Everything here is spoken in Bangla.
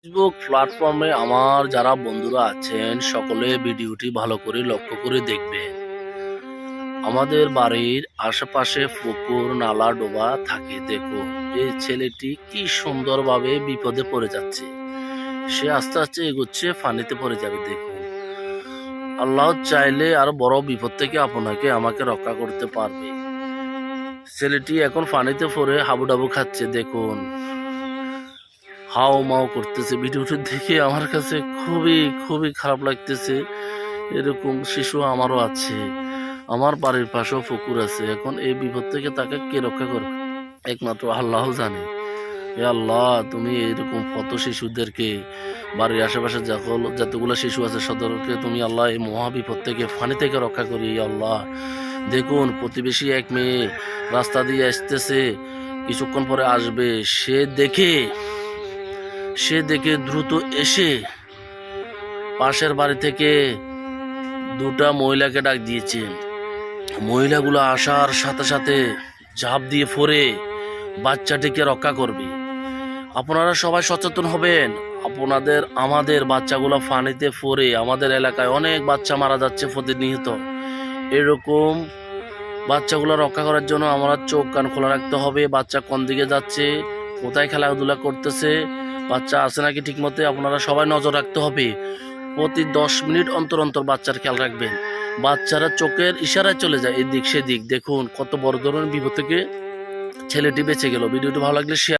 ফেসবুক প্ল্যাটফর্মে আমার যারা বন্ধুরা আছেন সকলে ভিডিওটি ভালো করে লক্ষ্য করে দেখবেন। আমাদের বাড়ির আশেপাশে পুকুর নালা ডোবা থাকে, দেখুন এই ছেলেটি কি সুন্দরভাবে বিপদে পড়ে যাচ্ছে। সে আস্তে আস্তে এগোচ্ছে, পানিতে পড়ে যাবে। দেখুন, আল্লাহ চাইলে আরো বড় বিপদ থেকে আপনাকে আমাকে রক্ষা করতে পারবে। ছেলেটি এখন পানিতে পড়ে হাবুডাবু খাচ্ছে, দেখুন হাও মাও করতেছে। ভিডিওটি দেখে আমার কাছে খুবই খুবই খারাপ লাগতেছে। এরকম শিশু আমারও আছে, আমার বাড়ির পাশেও পুকুর আছে। এখন এই বিপদ থেকে তাকে কে রক্ষা করবে? একমাত্র আল্লাহ জানে। এ আল্লাহ, তুমি এরকম কত শিশুদেরকে বাড়ির আশেপাশে যতগুলো শিশু আছে সদরকে তুমি আল্লাহ এই মহা বিপদ থেকে পানি থেকে রক্ষা করি আল্লাহ। দেখুন, প্রতিবেশী এক মেয়ে রাস্তা দিয়ে আসতেছে, কিছুক্ষণ পরে আসবে। সে দেখে দ্রুত এসে পাশের বাড়ি থেকে দুটা মহিলাকে ডাক দিয়েছে। মহিলাগুলো আসার সাথে সাথে ঝাঁপ দিয়ে পড়ে বাচ্চাটিকে রক্ষা করবে। আপনারা সবাই সচেতন হবেন। আমাদের বাচ্চাগুলো পানিতে পড়ে আমাদের এলাকায় অনেক বাচ্চা মারা যাচ্ছে প্রতিনিয়ত। এরকম বাচ্চাগুলো রক্ষা করার জন্য আমরা চোখ কান খোলা রাখতে হবে। বাচ্চা কোন দিকে যাচ্ছে, কোথায় খেলাধুলা করতেছে, বাচ্চা আছে নাকি ঠিক মতো, আপনারা সবাই নজর রাখতে হবে। প্রতি 10 মিনিট অন্তর অন্তর বাচ্চার খেয়াল রাখবেন। বাচ্চারা চোখের ইশারায় চলে যায় এদিক সেদিক। দেখুন কত বড় ধরনের বিপদ থেকে ছেলেটি বেঁচে গেল। ভিডিওটি ভালো লাগলে শেয়ার